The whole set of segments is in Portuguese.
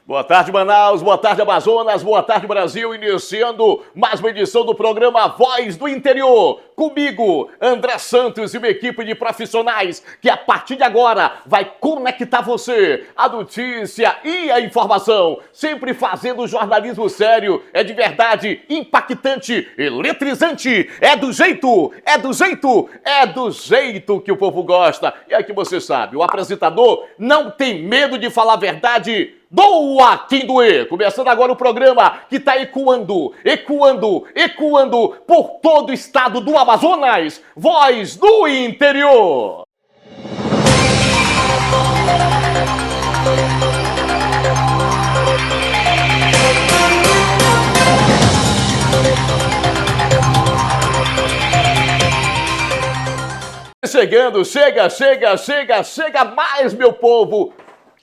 Boa tarde, Manaus, boa tarde, Amazonas, boa tarde, Brasil, iniciando mais uma edição do programa Voz do Interior. Comigo, André Santos e uma equipe de profissionais que a partir de agora vai conectar você, a notícia e a informação, sempre fazendo jornalismo sério, é de verdade, impactante, eletrizante, é do jeito que o povo gosta. E aqui você sabe, o apresentador não tem medo de falar a verdade. Doa quem doer! Começando agora o programa que está ecoando por todo o estado do Amazonas. Voz do Interior! Chegando, chega mais, meu povo!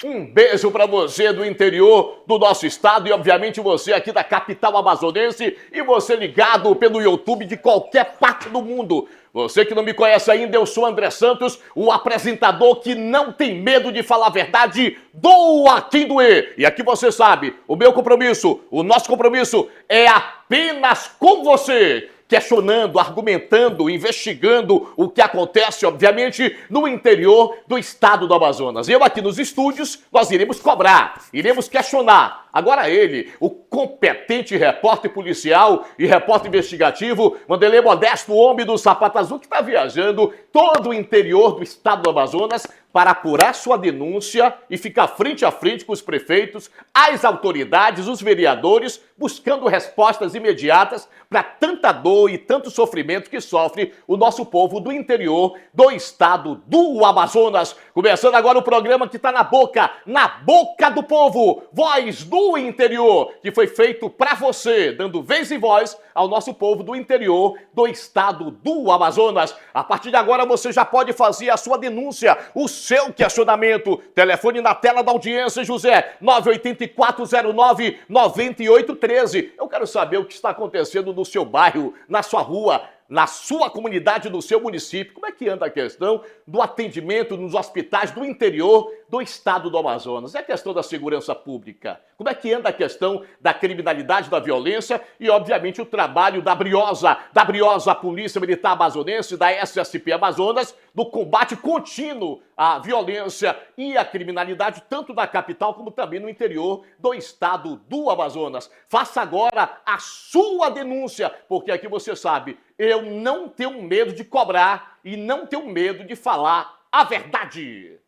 Um beijo para você do interior do nosso estado e, obviamente, você aqui da capital amazonense e você ligado pelo YouTube de qualquer parte do mundo. Você que não me conhece ainda, eu sou André Santos, o apresentador que não tem medo de falar a verdade, doa quem doer. E aqui você sabe, o meu compromisso, o nosso compromisso é apenas com você. Questionando, argumentando, investigando o que acontece, obviamente, no interior do estado do Amazonas. Eu aqui nos estúdios, nós iremos cobrar, iremos questionar. Agora ele, o competente repórter policial e repórter investigativo, Wanderlei Modesto, o homem do sapato azul, que está viajando todo o interior do estado do Amazonas para apurar sua denúncia e ficar frente a frente com os prefeitos, as autoridades, os vereadores, buscando respostas imediatas para tanta dor e tanto sofrimento que sofre o nosso povo do interior do estado do Amazonas. Começando agora o programa que está na boca do povo, Voz do Interior, que foi feito para você, dando vez e voz ao nosso povo do interior do estado do Amazonas. A partir de agora você já pode fazer a sua denúncia, o seu questionamento. Telefone na tela da audiência, José, 98409-9813. Eu quero saber o que está acontecendo no seu bairro, na sua rua, na sua comunidade, no seu município. Como é que anda a questão do atendimento nos hospitais do interior do estado do Amazonas? É a questão da segurança pública. Como é que anda a questão da criminalidade, da violência e, obviamente, o trabalho da briosa Polícia Militar Amazonense, da SSP Amazonas, no combate contínuo à violência e à criminalidade, tanto na capital como também no interior do estado do Amazonas. Faça agora a sua denúncia, porque aqui você sabe, eu não tenho medo de cobrar e não tenho medo de falar a verdade.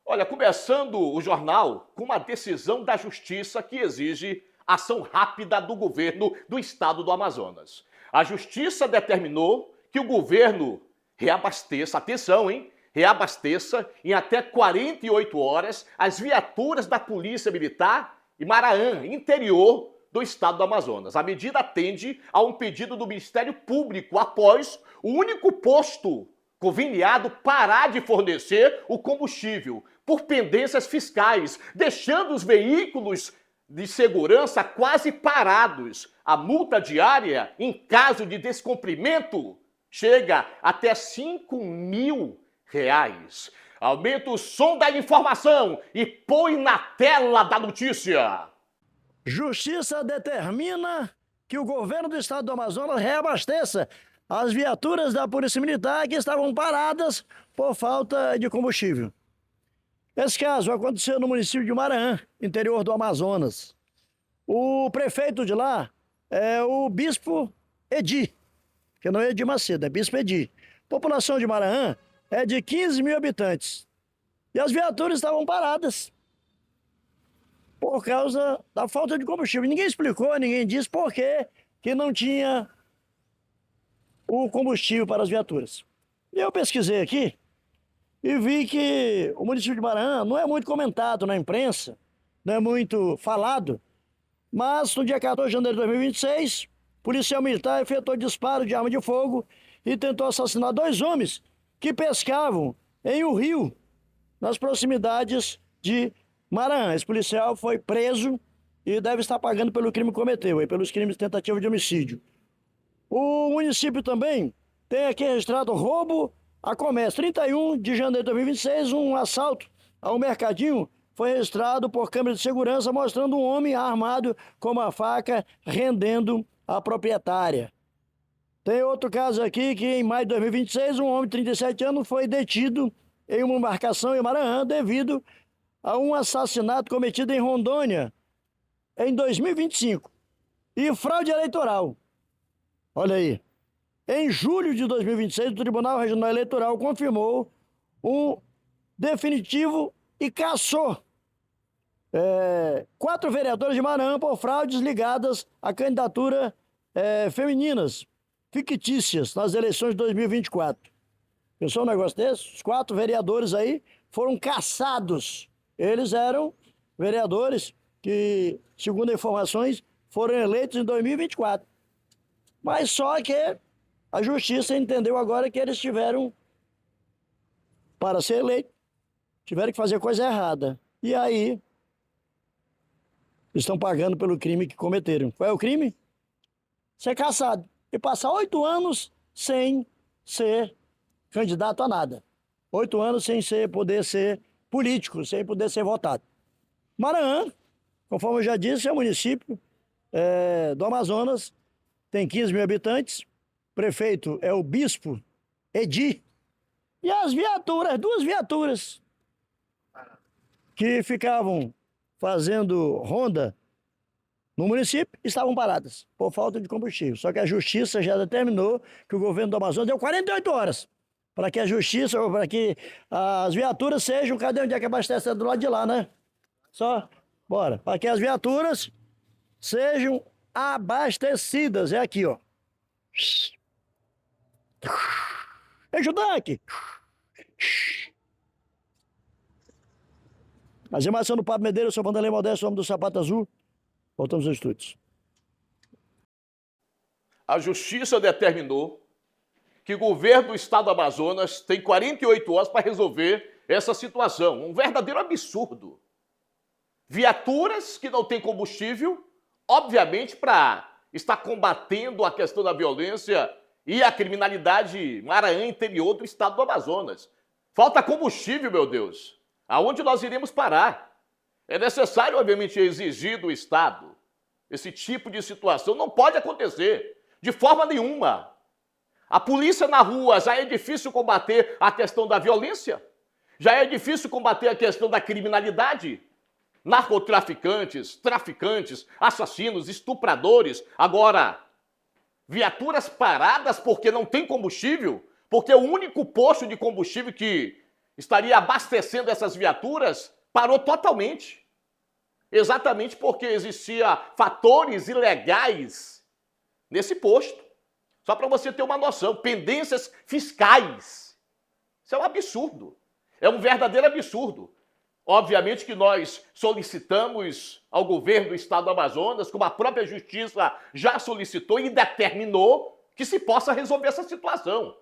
Olha, começando o jornal com uma decisão da Justiça que exige ação rápida do governo do estado do Amazonas. A Justiça determinou que o governo reabasteça, atenção, hein? Reabasteça em até 48 horas as viaturas da Polícia Militar e Maraã, interior do estado do Amazonas. A medida atende a um pedido do Ministério Público após o único posto conveniado parar de fornecer o combustível por pendências fiscais, deixando os veículos de segurança quase parados. A multa diária, em caso de descumprimento, chega até R$5.000. Aumenta o som da informação e põe na tela da notícia. Justiça determina que o governo do estado do Amazonas reabasteça as viaturas da Polícia Militar que estavam paradas por falta de combustível. Esse caso aconteceu no município de Maraã, interior do Amazonas. O prefeito de lá é o Bispo Edi, que não é Edi Macedo, é Bispo Edi. A população de Maraã é de 15.000 habitantes. E as viaturas estavam paradas por causa da falta de combustível. Ninguém explicou, ninguém disse por que não tinha o combustível para as viaturas. E eu pesquisei aqui e vi que o município de Maraã não é muito comentado na imprensa, não é muito falado, mas no dia 14 de janeiro de 2026, policial militar efetuou disparo de arma de fogo e tentou assassinar 2 homens que pescavam em um rio nas proximidades de Maranhão, esse policial foi preso e deve estar pagando pelo crime que cometeu, aí, pelos crimes de tentativa de homicídio. O município também tem aqui registrado roubo a comércio. 31 de janeiro de 2026, um assalto a um mercadinho foi registrado por câmera de segurança mostrando um homem armado com uma faca rendendo a proprietária. Tem outro caso aqui que em maio de 2026, um homem de 37 anos foi detido em uma embarcação em Maranhão devido a um assassinato cometido em Rondônia em 2025 e fraude eleitoral. Olha aí. Em julho de 2026, o Tribunal Regional Eleitoral confirmou um definitivo e cassou 4 vereadores de Maranhão por fraudes ligadas a candidaturas femininas fictícias nas eleições de 2024. Pensou um negócio desse? Os 4 vereadores aí foram cassados. Eles eram vereadores que, segundo informações, foram eleitos em 2024. Mas só que a justiça entendeu agora que eles tiveram, para ser eleito, tiveram que fazer coisa errada. E aí, estão pagando pelo crime que cometeram. Qual é o crime? Ser cassado e passar 8 anos sem ser candidato a nada. 8 anos sem poder ser político, sem poder ser votado. Maranhão, conforme eu já disse, é um município do Amazonas, tem 15 mil habitantes, prefeito é o Bispo Edi, e as viaturas, 2 viaturas, que ficavam fazendo ronda no município, estavam paradas por falta de combustível. Só que a justiça já determinou que o governo do Amazonas deu 48 horas para que a justiça, ou para que as viaturas sejam, cadê onde é que abastece? É do lado de lá, né? Só, bora, para que as viaturas sejam abastecidas. É aqui, ó. Enche o tanque. As informações do Pablo Medeiros, eu sou Vanderlei Modesto, homem do Sapato Azul. Voltamos aos estúdios. A justiça determinou que o governo do estado do Amazonas tem 48 horas para resolver essa situação. Um verdadeiro absurdo. Viaturas que não têm combustível, obviamente para estar combatendo a questão da violência e a criminalidade Maranhão interior do estado do Amazonas. Falta combustível, meu Deus. Aonde nós iremos parar? É necessário, obviamente, exigir do Estado. Esse tipo de situação não pode acontecer de forma nenhuma. A polícia na rua já é difícil combater a questão da violência, já é difícil combater a questão da criminalidade. Narcotraficantes, traficantes, assassinos, estupradores. Agora, viaturas paradas porque não tem combustível, porque o único posto de combustível que estaria abastecendo essas viaturas parou totalmente. Exatamente porque existia fatores ilegais nesse posto. Só para você ter uma noção, pendências fiscais. Isso é um absurdo. É um verdadeiro absurdo. Obviamente que nós solicitamos ao governo do estado do Amazonas, como a própria justiça já solicitou e determinou, que se possa resolver essa situação.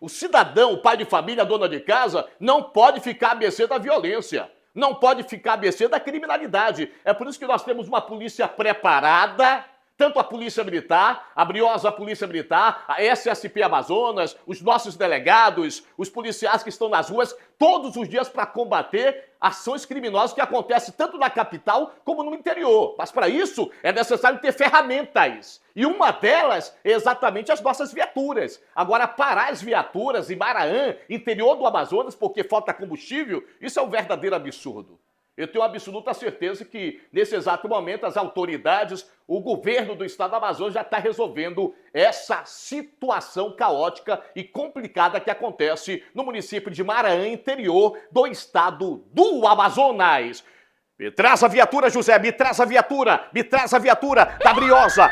O cidadão, o pai de família, a dona de casa, não pode ficar à mercê da violência, não pode ficar à mercê da criminalidade. É por isso que nós temos uma polícia preparada, tanto a Polícia Militar, a briosa Polícia Militar, a SSP Amazonas, os nossos delegados, os policiais que estão nas ruas, todos os dias para combater ações criminosas que acontecem tanto na capital como no interior. Mas para isso é necessário ter ferramentas. E uma delas é exatamente as nossas viaturas. Agora, parar as viaturas em Maranhão, interior do Amazonas, porque falta combustível, isso é um verdadeiro absurdo. Eu tenho absoluta certeza que, nesse exato momento, as autoridades, o governo do estado do Amazonas já está resolvendo essa situação caótica e complicada que acontece no município de Maranhão, interior do estado do Amazonas. Me traz a viatura, José, me traz a viatura, da briosa,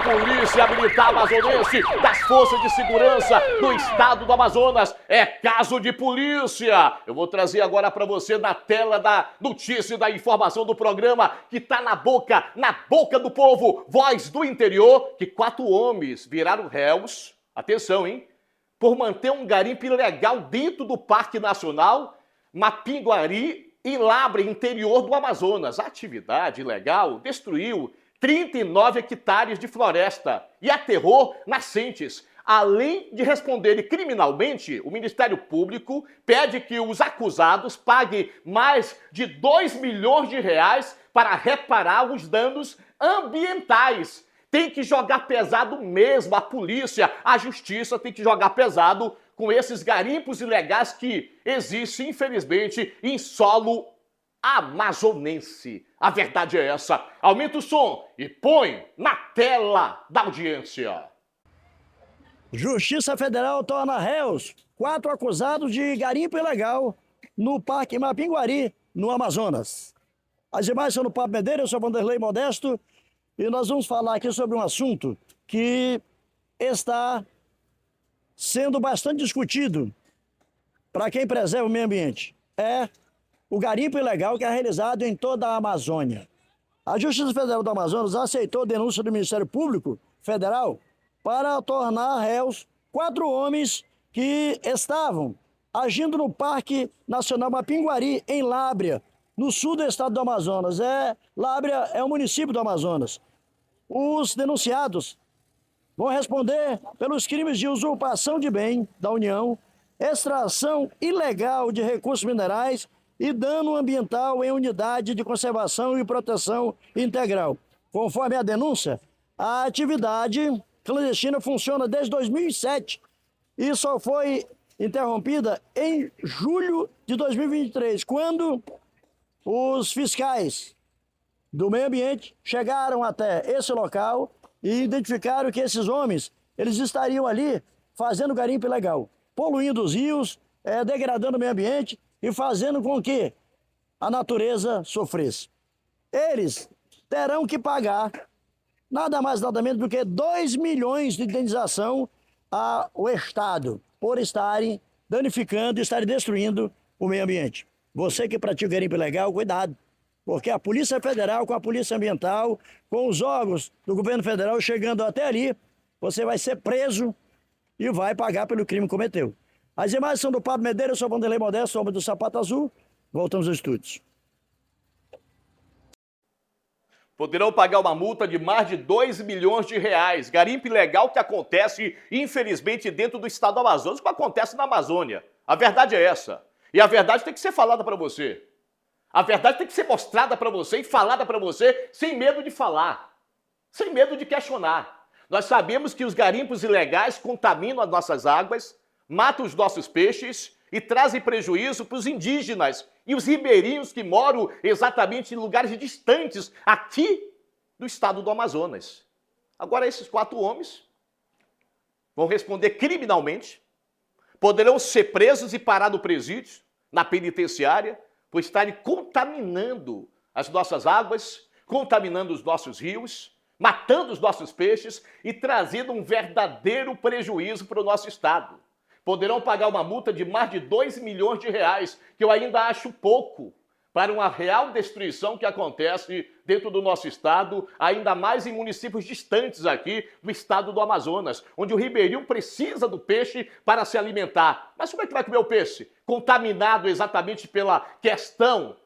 Polícia Militar Amazonense, das Forças de Segurança do Estado do Amazonas. É caso de polícia. Eu vou trazer agora para você na tela da notícia e da informação do programa que tá na boca do povo, Voz do Interior, que 4 homens viraram réus, atenção, hein, por manter um garimpo ilegal dentro do Parque Nacional Mapinguari, em Labre, interior do Amazonas. A atividade ilegal destruiu 39 hectares de floresta e aterrou nascentes. Além de responderem criminalmente, o Ministério Público pede que os acusados paguem mais de 2 milhões de reais para reparar os danos ambientais. Tem que jogar pesado mesmo, a polícia, a justiça tem que jogar pesado com esses garimpos ilegais que existem, infelizmente, em solo amazonense. A verdade é essa. Aumenta o som e põe na tela da audiência. Justiça Federal torna réus 4 acusados de garimpo ilegal no Parque Mapinguari, no Amazonas. As imagens são no Papo Medeiro, eu sou Vanderlei Modesto e nós vamos falar aqui sobre um assunto que está sendo bastante discutido para quem preserva o meio ambiente. É o garimpo ilegal que é realizado em toda a Amazônia. A Justiça Federal do Amazonas aceitou a denúncia do Ministério Público Federal para tornar réus 4 homens que estavam agindo no Parque Nacional Mapinguari, em Lábrea, no sul do estado do Amazonas. Lábrea é um município do Amazonas. Os denunciados vão responder pelos crimes de usurpação de bem da União, extração ilegal de recursos minerais e dano ambiental em unidade de conservação e proteção integral. Conforme a denúncia, a atividade clandestina funciona desde 2007 e só foi interrompida em julho de 2023, quando os fiscais do meio ambiente chegaram até esse local e identificaram que esses homens eles estariam ali fazendo garimpo ilegal, poluindo os rios, degradando o meio ambiente e fazendo com que a natureza sofresse. Eles terão que pagar nada mais nada menos do que 2 milhões de indenização ao Estado por estarem danificando, estarem destruindo o meio ambiente. Você que pratica garimpo ilegal, cuidado, porque a Polícia Federal com a Polícia Ambiental, com os órgãos do governo federal chegando até ali, você vai ser preso e vai pagar pelo crime que cometeu. As imagens são do Pablo Medeira, eu sou Vanderlei Modesto, homem do Sapato Azul. Voltamos aos estúdios. Poderão pagar uma multa de mais de 2 milhões de reais. Garimpo ilegal que acontece, infelizmente, dentro do estado do Amazonas, que acontece na Amazônia. A verdade é essa. E a verdade tem que ser falada para você. A verdade tem que ser mostrada para você e falada para você sem medo de falar, sem medo de questionar. Nós sabemos que os garimpos ilegais contaminam as nossas águas, matam os nossos peixes e trazem prejuízo para os indígenas e os ribeirinhos que moram exatamente em lugares distantes aqui do estado do Amazonas. Agora esses 4 homens vão responder criminalmente, poderão ser presos e parar no presídio, na penitenciária, por estarem contaminando as nossas águas, contaminando os nossos rios, matando os nossos peixes e trazendo um verdadeiro prejuízo para o nosso estado. Poderão pagar uma multa de mais de 2 milhões de reais, que eu ainda acho pouco, para uma real destruição que acontece dentro do nosso estado, ainda mais em municípios distantes aqui do estado do Amazonas, onde o ribeirinho precisa do peixe para se alimentar. Mas como é que vai comer o peixe? Contaminado exatamente pela questão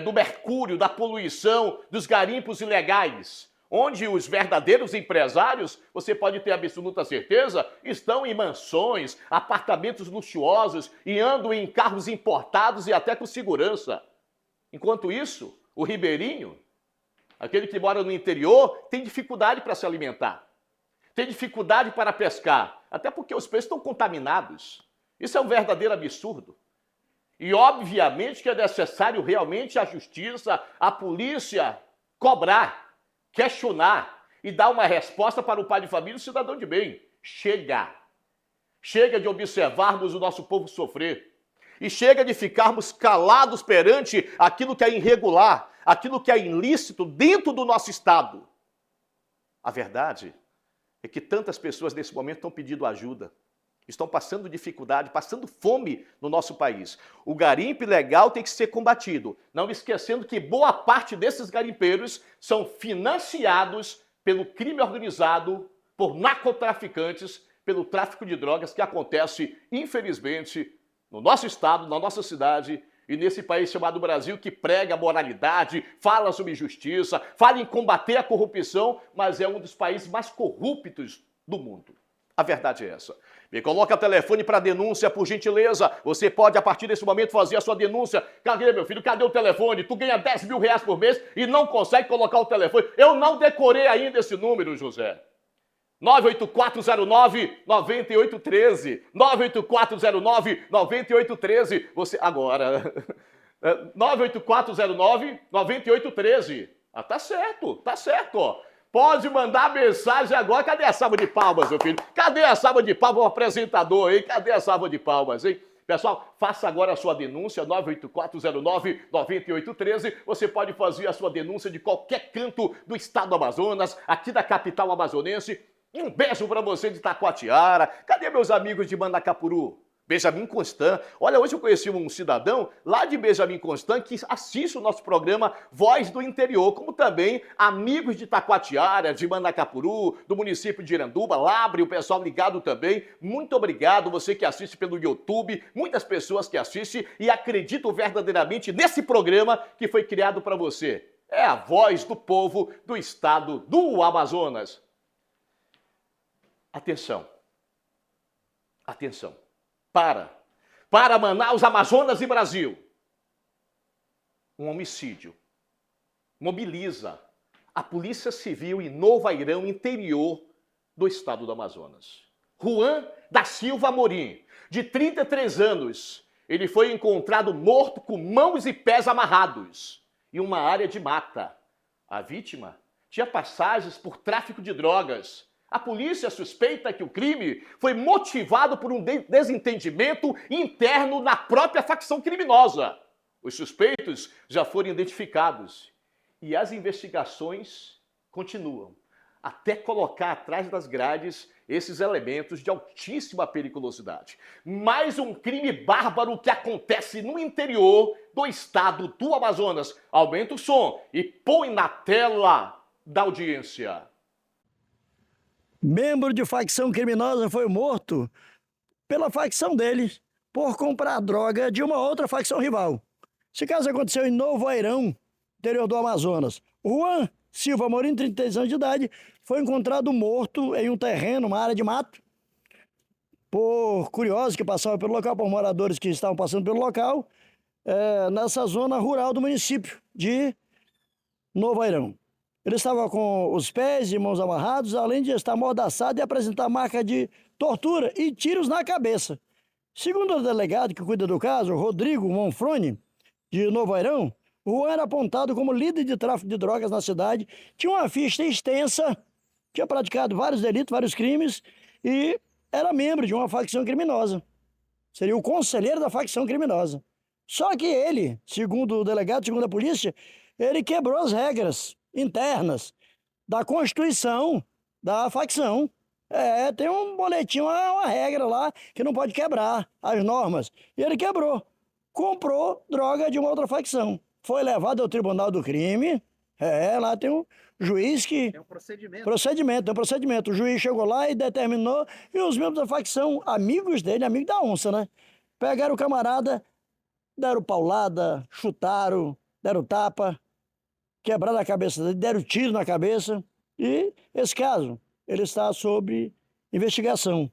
do mercúrio, da poluição, dos garimpos ilegais, onde os verdadeiros empresários, você pode ter absoluta certeza, estão em mansões, apartamentos luxuosos e andam em carros importados e até com segurança. Enquanto isso, o ribeirinho, aquele que mora no interior, tem dificuldade para se alimentar, tem dificuldade para pescar, até porque os peixes estão contaminados. Isso é um verdadeiro absurdo. E obviamente que é necessário realmente a justiça, a polícia cobrar, questionar e dar uma resposta para o pai de família e o cidadão de bem. Chega! Chega de observarmos o nosso povo sofrer. E chega de ficarmos calados perante aquilo que é irregular, aquilo que é ilícito dentro do nosso estado. A verdade é que tantas pessoas nesse momento estão pedindo ajuda, estão passando dificuldade, passando fome no nosso país. O garimpo ilegal tem que ser combatido, não esquecendo que boa parte desses garimpeiros são financiados pelo crime organizado, por narcotraficantes, pelo tráfico de drogas que acontece, infelizmente, no nosso estado, na nossa cidade E nesse país chamado Brasil, que prega moralidade, fala sobre justiça, fala em combater a corrupção, mas é um dos países mais corruptos do mundo. A verdade é essa. Me coloca o telefone para denúncia, por gentileza. Você pode, a partir desse momento, fazer a sua denúncia. Cadê, meu filho? Cadê o telefone? Tu ganha 10 mil reais por mês e não consegue colocar o telefone. Eu não decorei ainda esse número, José. 98409-9813. 98409-9813. Você, agora, 98409-9813. Ah, tá certo, ó. Pode mandar mensagem agora. Cadê a salva de palmas, meu filho? Cadê a salva de palmas, o apresentador, hein? Cadê a salva de palmas, hein? Pessoal, faça agora a sua denúncia, 98409-9813. Você pode fazer a sua denúncia de qualquer canto do estado do Amazonas, aqui da capital amazonense. Um beijo para você de Taquatiara. Cadê meus amigos de Manacapuru? Benjamin Constant. Olha, hoje eu conheci um cidadão lá de Benjamin Constant que assiste o nosso programa Voz do Interior, como também amigos de Taquatiara, de Manacapuru, do município de Iranduba, Labre, o pessoal ligado também. Muito obrigado, você que assiste pelo YouTube, muitas pessoas que assistem e acreditam verdadeiramente nesse programa que foi criado para você. É a voz do povo do estado do Amazonas. Atenção. Atenção. Para Manaus, Amazonas e Brasil. Um homicídio mobiliza a Polícia Civil em Novo Airão, interior do estado do Amazonas. Juan da Silva Amorim, de 33 anos, ele foi encontrado morto com mãos e pés amarrados em uma área de mata. A vítima tinha passagens por tráfico de drogas. A polícia suspeita que o crime foi motivado por um desentendimento interno na própria facção criminosa. Os suspeitos já foram identificados e as investigações continuam, até colocar atrás das grades esses elementos de altíssima periculosidade. Mais um crime bárbaro que acontece no interior do estado do Amazonas. Aumenta o som e põe na tela da audiência. Membro de facção criminosa foi morto pela facção dele por comprar droga de uma outra facção rival. Esse caso aconteceu em Novo Airão, interior do Amazonas. Juan Silva Amorim, 33 anos de idade, foi encontrado morto em um terreno, uma área de mato, por curiosos que passavam pelo local, por moradores que estavam passando pelo local, nessa zona rural do município de Novo Airão. Ele estava com os pés e mãos amarrados, além de estar amordaçado e apresentar marca de tortura e tiros na cabeça. Segundo o delegado que cuida do caso, Rodrigo Monfrone, de Novo Airão, Juan era apontado como líder de tráfico de drogas na cidade, tinha uma ficha extensa, tinha praticado vários delitos, vários crimes e era membro de uma facção criminosa. Seria o conselheiro da facção criminosa. Só que ele, segundo o delegado, segundo a polícia, ele quebrou as regras internas da Constituição da facção. Tem um boletim, uma regra lá que não pode quebrar as normas. E ele quebrou. Comprou droga de uma outra facção. Foi levado ao tribunal do crime. Lá tem um juiz que... Tem um procedimento. Tem um procedimento. O juiz chegou lá e determinou, e os membros da facção, amigos dele, amigo da onça, né? Pegaram o camarada, deram paulada, chutaram, deram tapa, quebraram a cabeça dele, deram tiro na cabeça. E esse caso, ele está sob investigação.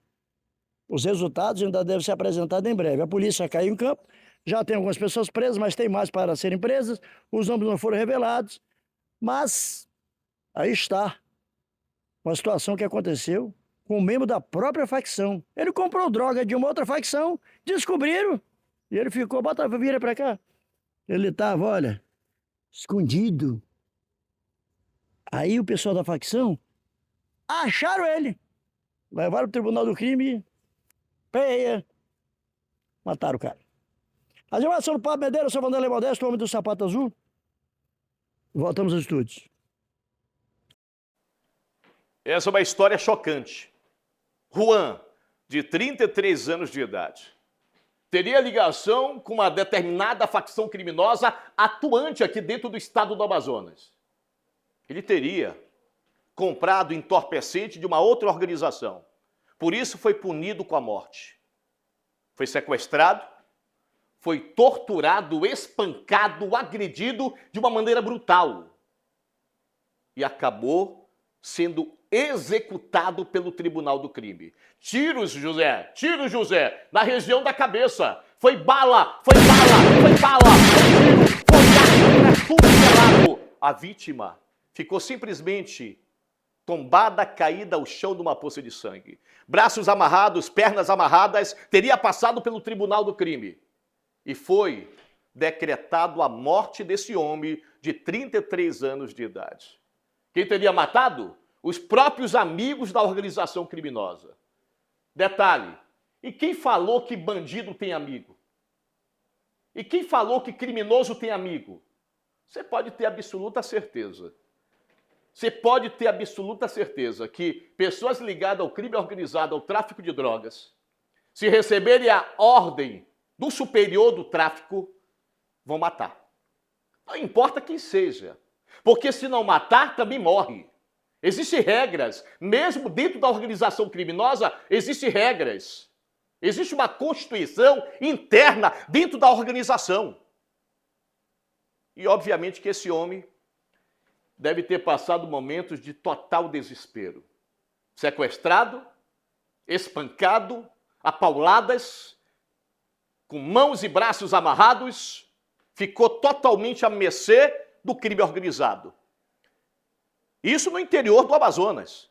Os resultados ainda devem ser apresentados em breve. A polícia caiu em campo, já tem algumas pessoas presas, mas tem mais para serem presas. Os nomes não foram revelados, mas aí está uma situação que aconteceu com um membro da própria facção. Ele comprou droga de uma outra facção, descobriram, e ele ficou, vira para cá. Ele estava, olha, escondido. Aí o pessoal da facção acharam ele, levaram pro tribunal do crime, mataram o cara. A geração do Pablo Medeiros, seu Vanderlei Modesto, o homem do sapato azul. Voltamos aos estúdios. Essa é uma história chocante. Juan, de 33 anos de idade, teria ligação com uma determinada facção criminosa atuante aqui dentro do estado do Amazonas. Ele teria comprado entorpecente de uma outra organização. Por isso foi punido com a morte. Foi sequestrado, foi torturado, espancado, agredido de uma maneira brutal e acabou sendo executado pelo Tribunal do Crime. Tiros, José, na região da cabeça. Foi bala, foi tiro, foi arma, tudo pelado. A vítima ficou simplesmente tombada, caída ao chão de uma poça de sangue. Braços amarrados, pernas amarradas, teria passado pelo Tribunal do Crime. E foi decretado a morte desse homem de 33 anos de idade. Quem teria matado? Os próprios amigos da organização criminosa. Detalhe, e quem falou que bandido tem amigo? E quem falou que criminoso tem amigo? Você pode ter absoluta certeza. Você pode ter absoluta certeza que pessoas ligadas ao crime organizado, ao tráfico de drogas, se receberem a ordem do superior do tráfico, vão matar. Não importa quem seja, porque se não matar, também morre. Existem regras, mesmo dentro da organização criminosa, existem regras. Existe uma constituição interna dentro da organização. E obviamente que esse homem deve ter passado momentos de total desespero. Sequestrado, espancado, a pauladas, com mãos e braços amarrados, ficou totalmente à mercê do crime organizado. Isso no interior do Amazonas,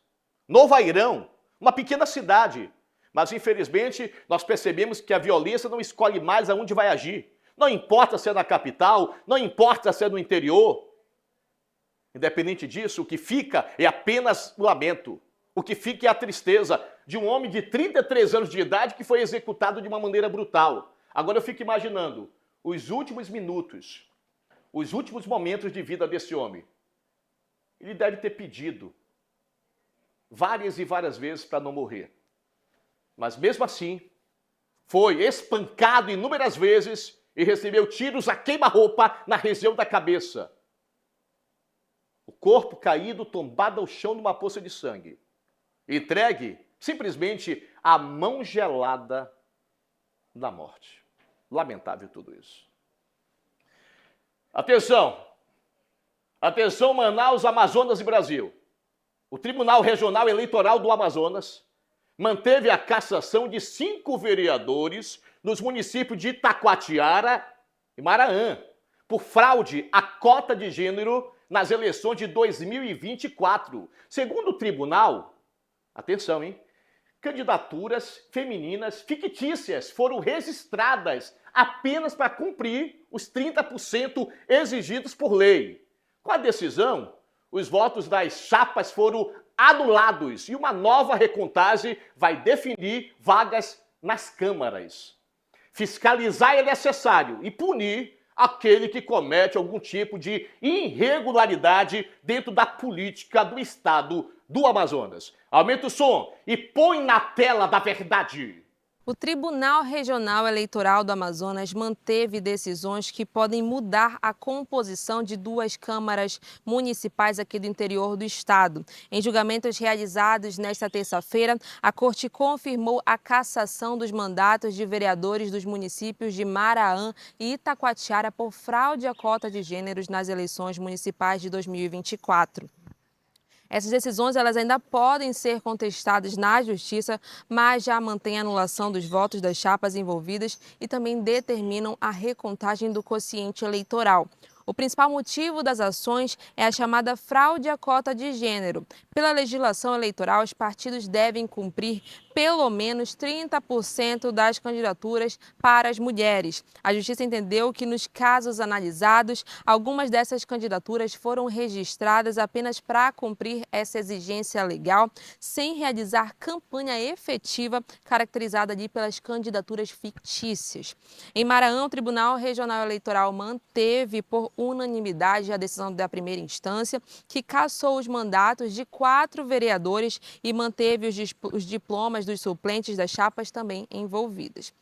Novo Airão, uma pequena cidade. Mas, infelizmente, nós percebemos que a violência não escolhe mais aonde vai agir. Não importa se é na capital, não importa se é no interior. Independente disso, o que fica é apenas o lamento. O que fica é a tristeza de um homem de 33 anos de idade que foi executado de uma maneira brutal. Agora eu fico imaginando os últimos minutos, os últimos momentos de vida desse homem. Ele deve ter pedido várias e várias vezes para não morrer. Mas mesmo assim, foi espancado inúmeras vezes e recebeu tiros a queima-roupa na região da cabeça. O corpo caído, tombado ao chão numa poça de sangue. Entregue simplesmente à mão gelada da morte. Lamentável tudo isso. Atenção! Atenção, Manaus, Amazonas e Brasil. O Tribunal Regional Eleitoral do Amazonas manteve a cassação de 5 vereadores nos municípios de Itacoatiara e Maraã por fraude à cota de gênero nas eleições de 2024. Segundo o tribunal, atenção, hein? Candidaturas femininas fictícias foram registradas apenas para cumprir os 30% exigidos por lei. Com a decisão, os votos das chapas foram anulados e uma nova recontagem vai definir vagas nas câmaras. Fiscalizar é necessário e punir aquele que comete algum tipo de irregularidade dentro da política do estado do Amazonas. Aumenta o som e põe na tela da verdade. O Tribunal Regional Eleitoral do Amazonas manteve decisões que podem mudar a composição de 2 câmaras municipais aqui do interior do estado. Em julgamentos realizados nesta terça-feira, a Corte confirmou a cassação dos mandatos de vereadores dos municípios de Maraã e Itacoatiara por fraude à cota de gêneros nas eleições municipais de 2024. Essas decisões elas ainda podem ser contestadas na Justiça, mas já mantêm a anulação dos votos das chapas envolvidas e também determinam a recontagem do quociente eleitoral. O principal motivo das ações é a chamada fraude à cota de gênero. Pela legislação eleitoral, os partidos devem cumprir pelo menos 30% das candidaturas para as mulheres. A Justiça entendeu que, nos casos analisados, algumas dessas candidaturas foram registradas apenas para cumprir essa exigência legal, sem realizar campanha efetiva caracterizada ali pelas candidaturas fictícias. Em Maraã, o Tribunal Regional Eleitoral manteve por unanimidade a decisão da primeira instância, que cassou os mandatos de 4 vereadores e manteve os diplomas dos suplentes das chapas também envolvidas.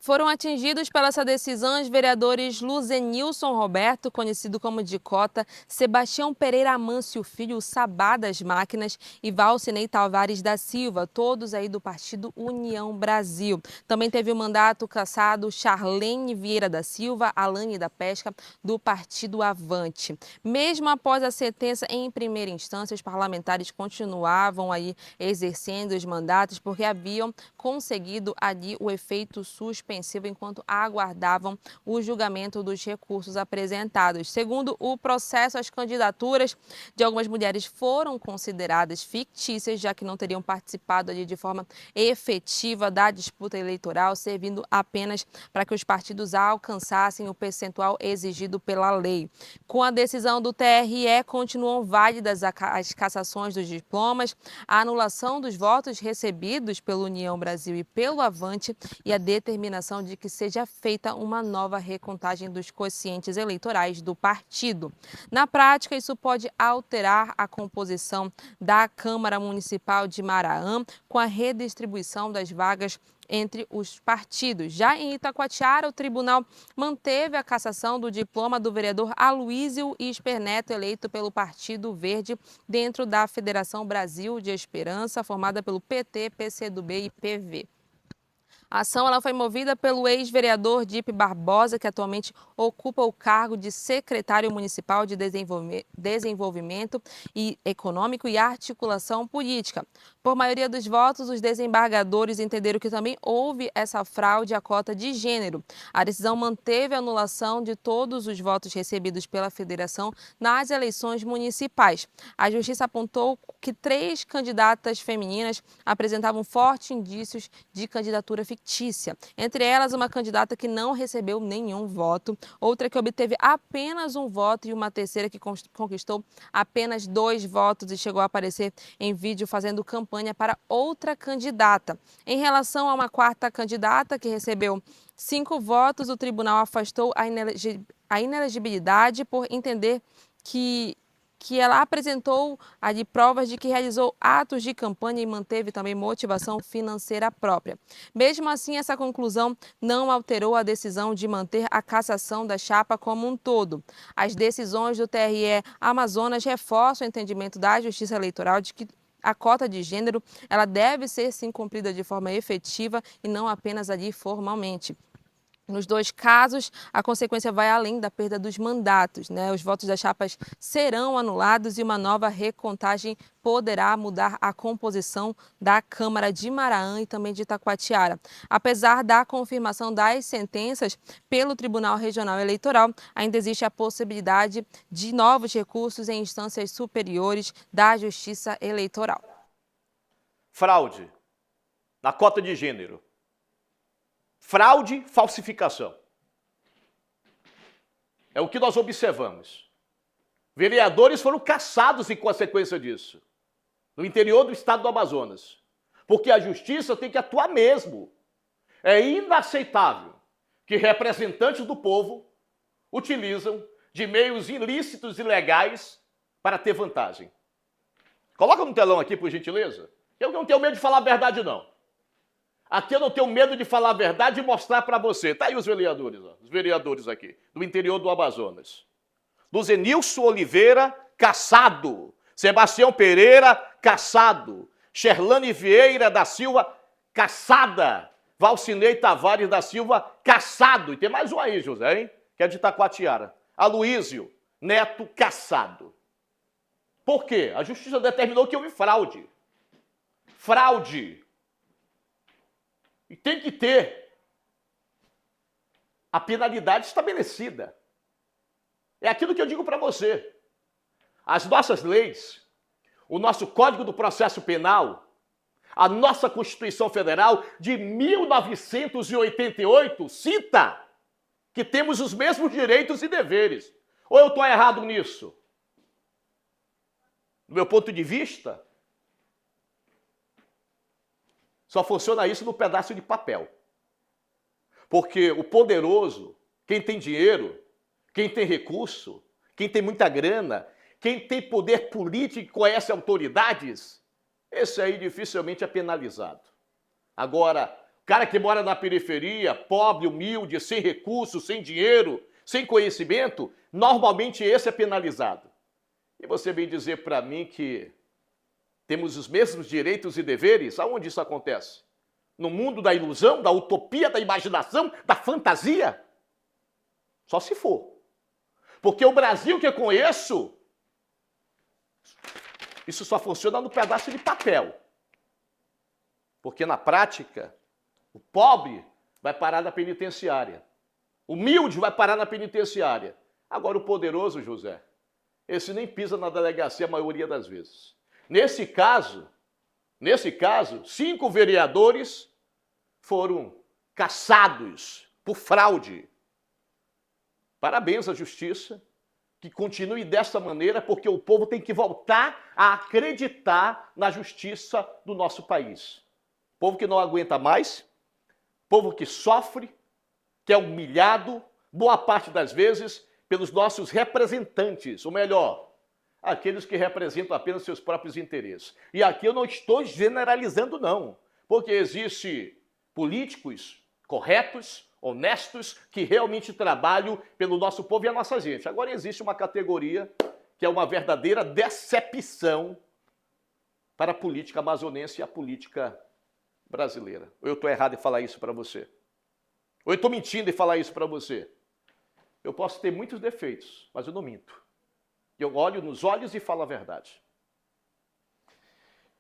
Foram atingidos pela essa decisão os vereadores Luzenilson Roberto, conhecido como Dicota, Sebastião Pereira Amâncio Filho, o Sabá das Máquinas, e Valcinei Tavares da Silva, todos aí do partido União Brasil. Também teve o mandato cassado Charlene Vieira da Silva, Alane da Pesca, do partido Avante. Mesmo após a sentença em primeira instância, os parlamentares continuavam aí exercendo os mandatos porque haviam conseguido ali o efeito suspensivo enquanto aguardavam o julgamento dos recursos apresentados. Segundo o processo, as candidaturas de algumas mulheres foram consideradas fictícias, já que não teriam participado ali de forma efetiva da disputa eleitoral, servindo apenas para que os partidos alcançassem o percentual exigido pela lei. Com a decisão do TRE, continuam válidas as cassações dos diplomas, a anulação dos votos recebidos pela União Brasil e pelo Avante e a determinação de que seja feita uma nova recontagem dos quocientes eleitorais do partido. Na prática, isso pode alterar a composição da Câmara Municipal de Maraã com a redistribuição das vagas entre os partidos. Já em Itacoatiara, o tribunal manteve a cassação do diploma do vereador Aloísio Isper Neto, eleito pelo Partido Verde dentro da Federação Brasil de Esperança, formada pelo PT, PCdoB e PV. A ação ela foi movida pelo ex-vereador Dipe Barbosa, que atualmente ocupa o cargo de secretário municipal de Desenvolvimento Econômico e Articulação Política. Por maioria dos votos, os desembargadores entenderam que também houve essa fraude à cota de gênero. A decisão manteve a anulação de todos os votos recebidos pela federação nas eleições municipais. A Justiça apontou que 3 candidatas femininas apresentavam fortes indícios de candidatura fictícia. Entre elas, uma candidata que não recebeu nenhum voto, outra que obteve apenas um voto e uma terceira que conquistou apenas 2 votos e chegou a aparecer em vídeo fazendo campanha para outra candidata. Em relação a uma quarta candidata que recebeu 5 votos, o tribunal afastou a inelegibilidade por entender que ela apresentou ali provas de que realizou atos de campanha e manteve também motivação financeira própria. Mesmo assim, essa conclusão não alterou a decisão de manter a cassação da chapa como um todo. As decisões do TRE Amazonas reforçam o entendimento da Justiça Eleitoral de que a cota de gênero ela deve ser sim cumprida de forma efetiva e não apenas ali formalmente. Nos 2 casos, a consequência vai além da perda dos mandatos, né? Os votos das chapas serão anulados e uma nova recontagem poderá mudar a composição da Câmara de Maraã e também de Itacoatiara. Apesar da confirmação das sentenças pelo Tribunal Regional Eleitoral, ainda existe a possibilidade de novos recursos em instâncias superiores da Justiça Eleitoral. Fraude na cota de gênero. Fraude, falsificação. É o que nós observamos. Vereadores foram cassados em consequência disso, no interior do estado do Amazonas, porque a justiça tem que atuar mesmo. É inaceitável que representantes do povo utilizam de meios ilícitos e ilegais para ter vantagem. Coloca no telão aqui, por gentileza. Eu não tenho medo de falar a verdade, não. Aqui eu não tenho medo de falar a verdade e mostrar para você. Tá aí os vereadores, ó, os vereadores aqui, do interior do Amazonas. Luzenilson Oliveira, cassado. Sebastião Pereira, cassado. Sherlane Vieira da Silva, cassada. Valcinei Tavares da Silva, cassado. E tem mais um aí, José, hein? Que é de Itacoatiara. Aloísio Neto, cassado. Por quê? A justiça determinou que houve fraude. Fraude. E tem que ter a penalidade estabelecida. É aquilo que eu digo para você. As nossas leis, o nosso Código do Processo Penal, a nossa Constituição Federal de 1988 cita que temos os mesmos direitos e deveres. Ou eu estou errado nisso? Do meu ponto de vista, só funciona isso no pedaço de papel. Porque o poderoso, quem tem dinheiro, quem tem recurso, quem tem muita grana, quem tem poder político e conhece autoridades, esse aí dificilmente é penalizado. Agora, cara que mora na periferia, pobre, humilde, sem recursos, sem dinheiro, sem conhecimento, normalmente esse é penalizado. E você vem dizer para mim que temos os mesmos direitos e deveres? Aonde isso acontece? No mundo da ilusão, da utopia, da imaginação, da fantasia? Só se for. Porque o Brasil que eu conheço, isso só funciona no pedaço de papel. Porque na prática, o pobre vai parar na penitenciária. O humilde vai parar na penitenciária. Agora o poderoso, José, esse nem pisa na delegacia a maioria das vezes. Nesse caso, 5 vereadores foram caçados por fraude. Parabéns à justiça, que continue dessa maneira, porque o povo tem que voltar a acreditar na justiça do nosso país. Povo que não aguenta mais, povo que sofre, que é humilhado, boa parte das vezes, pelos nossos representantes, ou melhor, aqueles que representam apenas seus próprios interesses. E aqui eu não estou generalizando, não, porque existem políticos corretos, honestos, que realmente trabalham pelo nosso povo e a nossa gente. Agora existe uma categoria que é uma verdadeira decepção para a política amazonense e a política brasileira. Ou eu estou errado em falar isso para você? Ou eu estou mentindo em falar isso para você? Eu posso ter muitos defeitos, mas eu não minto. Eu olho nos olhos e falo a verdade.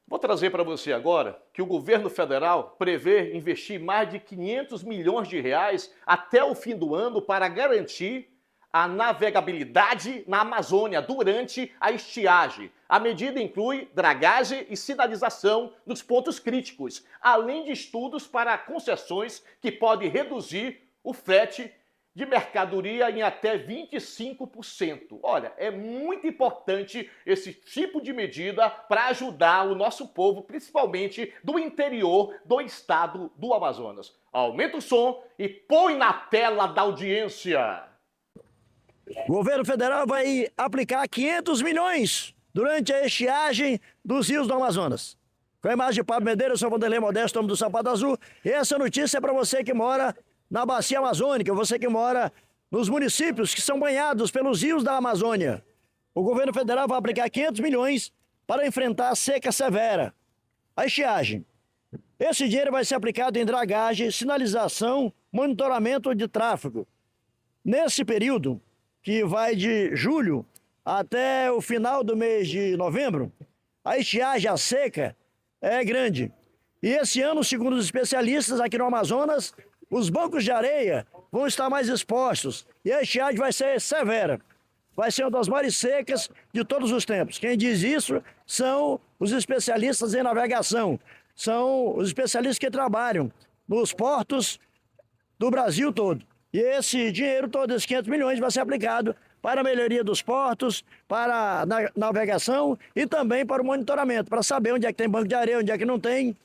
Vou trazer para você agora que o governo federal prevê investir mais de 500 milhões de reais até o fim do ano para garantir a navegabilidade na Amazônia durante a estiagem. A medida inclui dragagem e sinalização nos pontos críticos, além de estudos para concessões que podem reduzir o frete de mercadoria em até 25%. Olha, é muito importante esse tipo de medida para ajudar o nosso povo, principalmente do interior do estado do Amazonas. Aumenta o som e põe na tela da audiência. O governo federal vai aplicar 500 milhões durante a estiagem dos rios do Amazonas. Com a imagem de Pablo Medeiros, eu sou Vanderlei Modesto, homem do Sapato Azul. E essa notícia é para você que mora na bacia amazônica, você que mora nos municípios que são banhados pelos rios da Amazônia. O governo federal vai aplicar 500 milhões para enfrentar a seca severa, a estiagem. Esse dinheiro vai ser aplicado em dragagem, sinalização, monitoramento de tráfego. Nesse período, que vai de julho até o final do mês de novembro, a estiagem, a seca, é grande. E esse ano, segundo os especialistas aqui no Amazonas, os bancos de areia vão estar mais expostos e a estiagem vai ser severa. Vai ser uma das maiores secas de todos os tempos. Quem diz isso são os especialistas em navegação, são os especialistas que trabalham nos portos do Brasil todo. E esse dinheiro todo, esses 500 milhões, vai ser aplicado para a melhoria dos portos, para a navegação e também para o monitoramento, para saber onde é que tem banco de areia, onde é que não tem,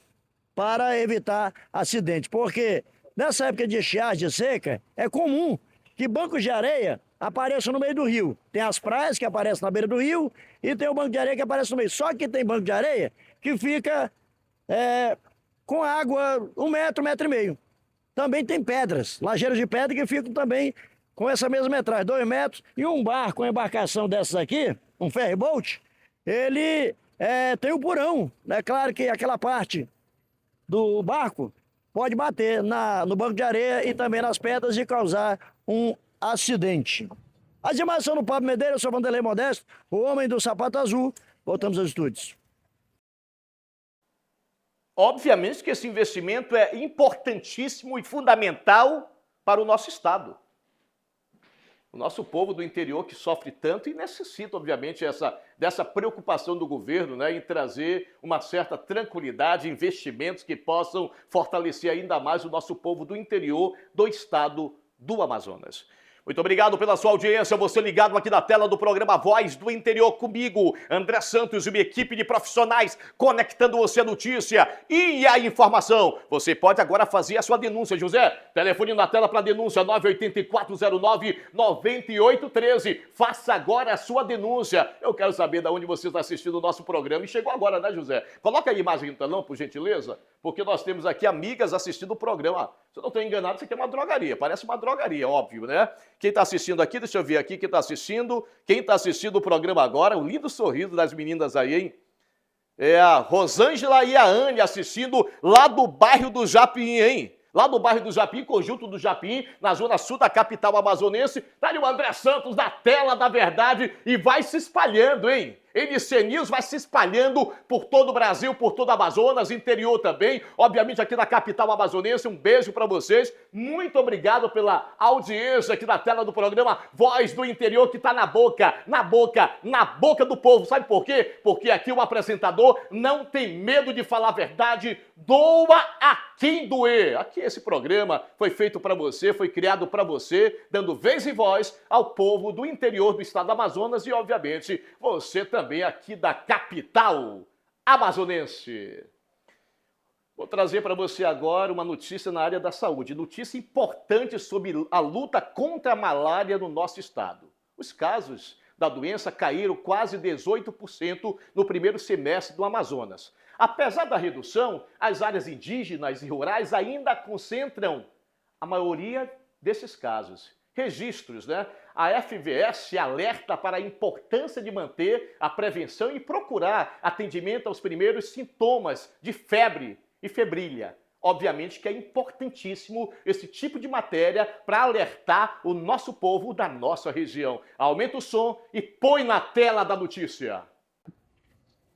para evitar acidente. Porque nessa época de estiagem, de seca, é comum que bancos de areia apareçam no meio do rio. Tem as praias que aparecem na beira do rio e tem o banco de areia que aparece no meio. Só que tem banco de areia que fica com água 1 metro, 1,5 metro. Também tem pedras, lajeiras de pedra que ficam também com essa mesma metragem, 2 metros. E um barco, uma embarcação dessas aqui, um ferryboat, ele tem um porão. É claro que aquela parte do barco pode bater no banco de areia e também nas pedras e causar um acidente. As imagens são no Pablo Medeiros, eu sou Vanderlei Modesto, o homem do sapato azul. Voltamos aos estúdios. Obviamente que esse investimento é importantíssimo e fundamental para o nosso estado. O nosso povo do interior que sofre tanto e necessita, obviamente, dessa preocupação do governo, né, em trazer uma certa tranquilidade, investimentos que possam fortalecer ainda mais o nosso povo do interior do estado do Amazonas. Muito obrigado pela sua audiência, você ligado aqui na tela do programa Voz do Interior comigo, André Santos e uma equipe de profissionais conectando você à notícia e à informação. Você pode agora fazer a sua denúncia, José. Telefone na tela para denúncia, 98409-9813. Faça agora a sua denúncia. Eu quero saber de onde você está assistindo o nosso programa e chegou agora, né, José? Coloca a imagem no telão, por gentileza. porque nós temos aqui amigas assistindo o programa. Se eu não estou enganado, isso aqui é uma drogaria, parece uma drogaria, óbvio, né? Quem está assistindo aqui, deixa eu ver aqui quem está assistindo. Quem está assistindo o programa agora, o lindo sorriso das meninas aí, hein? É a Rosângela e a Anne assistindo lá do bairro do Japim, hein? Lá do bairro do Japim, conjunto do Japim, na zona sul da capital amazonense. Tá ali o André Santos da tela da verdade e vai se espalhando, hein? NC News vai se espalhando por todo o Brasil, por todo o Amazonas, interior também. Obviamente aqui na capital amazonense, um beijo para vocês. Muito obrigado pela audiência aqui na tela do programa Voz do Interior, que tá na boca do povo. Sabe por quê? Porque aqui o apresentador não tem medo de falar a verdade, doa a quem doer. Aqui esse programa foi feito para você, foi criado para você, dando vez e voz ao povo do interior do estado do Amazonas e, obviamente, você também aqui da capital amazonense. Vou trazer para você agora uma notícia na área da saúde, notícia importante sobre a luta contra a malária no nosso estado. Os casos da doença caíram quase 18% no primeiro semestre do Amazonas. Apesar da redução, as áreas indígenas e rurais ainda concentram a maioria desses casos. Registros, né? A FVS alerta para a importância de manter a prevenção e procurar atendimento aos primeiros sintomas de febre e febrilha. Obviamente que é importantíssimo esse tipo de matéria para alertar o nosso povo da nossa região. Aumenta o som e põe na tela da notícia.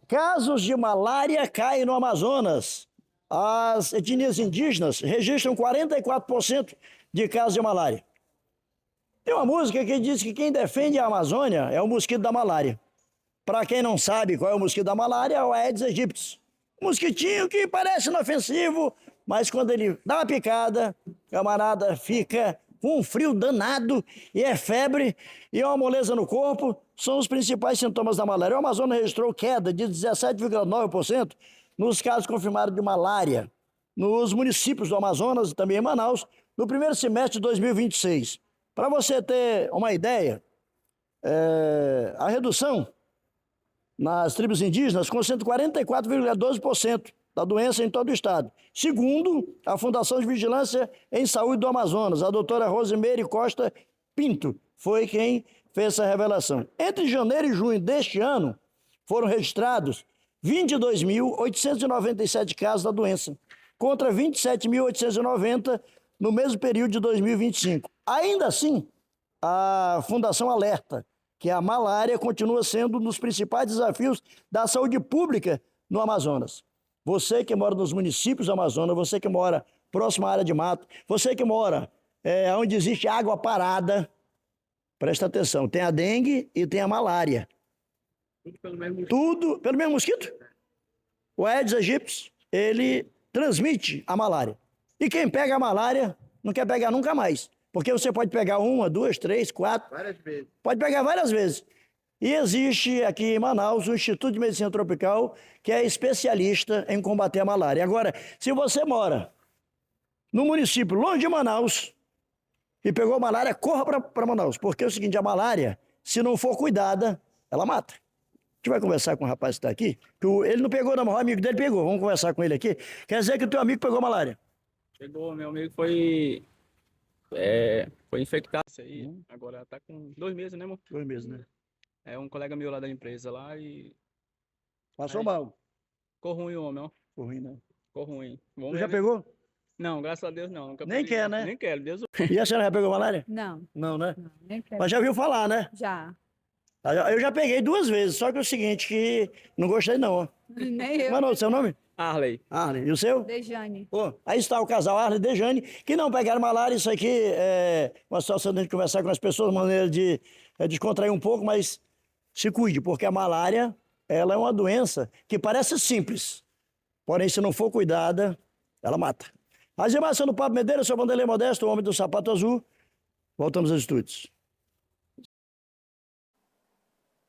Casos de malária caem no Amazonas. As etnias indígenas registram 44% de casos de malária. Tem uma música que diz que quem defende a Amazônia é o mosquito da malária. Para quem não sabe qual é o mosquito da malária, é o Aedes aegypti. Um mosquitinho que parece inofensivo, mas quando ele dá uma picada, a camarada fica com um frio danado, e é febre, e é uma moleza no corpo, são os principais sintomas da malária. O Amazonas registrou queda de 17,9% nos casos confirmados de malária nos municípios do Amazonas e também em Manaus, no primeiro semestre de 2026. Para você ter uma ideia, a redução nas tribos indígenas concentra 44,12% da doença em todo o estado. Segundo a Fundação de Vigilância em Saúde do Amazonas, a doutora Rosimeire Costa Pinto foi quem fez essa revelação. Entre janeiro e junho deste ano, foram registrados 22.897 casos da doença, contra 27.890 no mesmo período de 2025. Ainda assim, a Fundação alerta que a malária continua sendo um dos principais desafios da saúde pública no Amazonas. Você que mora nos municípios do Amazonas, você que mora próximo à área de mato, você que mora onde existe água parada, presta atenção, tem a dengue e tem a malária. Tudo pelo mesmo mosquito? O Aedes aegypti, ele transmite a malária. E quem pega a malária não quer pegar nunca mais. Porque você pode pegar uma, duas, três, quatro. Várias vezes. Pode pegar várias vezes. E existe aqui em Manaus o Instituto de Medicina Tropical, que é especialista em combater a malária. Agora, se você mora no município longe de Manaus e pegou malária, corra para Manaus. Porque é o seguinte, a malária, se não for cuidada, ela mata. A gente vai conversar com o rapaz que está aqui, que ele não pegou não, mas o amigo dele pegou. Vamos conversar com ele aqui. Quer dizer que o teu amigo pegou malária? Chegou, meu amigo foi infectado isso aí. Agora tá com 2 meses, né, amor? 2 meses, né? É um colega meu lá da empresa lá e Passou Aí. mal. ficou ruim o homem, ó. Ficou ruim, né? Ficou ruim. Tu já pegou? Não, graças a Deus não. Nunca Nem peguei, quer, não. né? Nem quero, Deus. E a senhora já pegou malária? Não, Não, né? não, nem quero. Mas já viu falar, né? Já. Eu já peguei 2 vezes, só que é o seguinte, que não gostei não, ó. Nem eu. Mano, o seu nome? Arley. Arlen. E o seu? Dejane. Pô, aí está o casal Arlen e Dejane, que não pegaram malária. Isso aqui é uma situação de a gente conversar com as pessoas, uma maneira de descontrair um pouco, mas se cuide, porque a malária, ela é uma doença que parece simples, porém, se não for cuidada, ela mata. As imagens são do Pablo Medeiros, eu sou Vanderlei Modesto, o homem do sapato azul. Voltamos aos estúdios.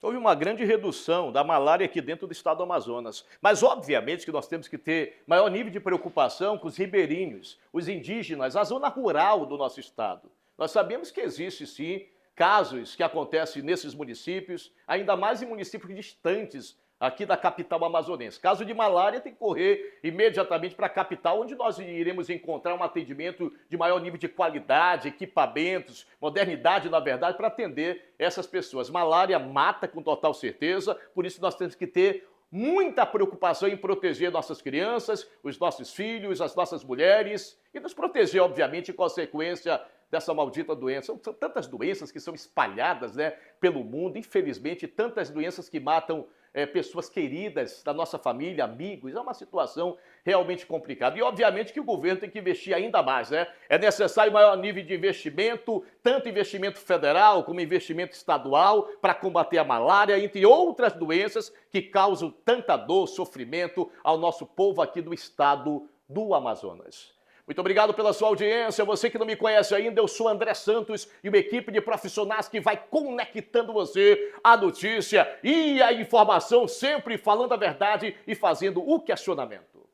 Houve uma grande redução da malária aqui dentro do estado do Amazonas. Mas, obviamente, que nós temos que ter maior nível de preocupação com os ribeirinhos, os indígenas, a zona rural do nosso estado. Nós sabemos que existe, sim, casos que acontecem nesses municípios, ainda mais em municípios distantes aqui da capital amazonense. Caso de malária, tem que correr imediatamente para a capital, onde nós iremos encontrar um atendimento de maior nível de qualidade, equipamentos, modernidade, na verdade, para atender essas pessoas. Malária mata com total certeza, por isso nós temos que ter muita preocupação em proteger nossas crianças, os nossos filhos, as nossas mulheres e nos proteger, obviamente, em consequência dessa maldita doença. São tantas doenças que são espalhadas, né, pelo mundo, infelizmente, tantas doenças que matam pessoas queridas da nossa família, amigos. É uma situação realmente complicada. E, obviamente, que o governo tem que investir ainda mais, né? É necessário maior nível de investimento, tanto investimento federal como investimento estadual, para combater a malária, entre outras doenças que causam tanta dor, sofrimento ao nosso povo aqui do estado do Amazonas. Muito obrigado pela sua audiência. Você que não me conhece ainda, eu sou André Santos e uma equipe de profissionais que vai conectando você à notícia e à informação, sempre falando a verdade e fazendo o questionamento.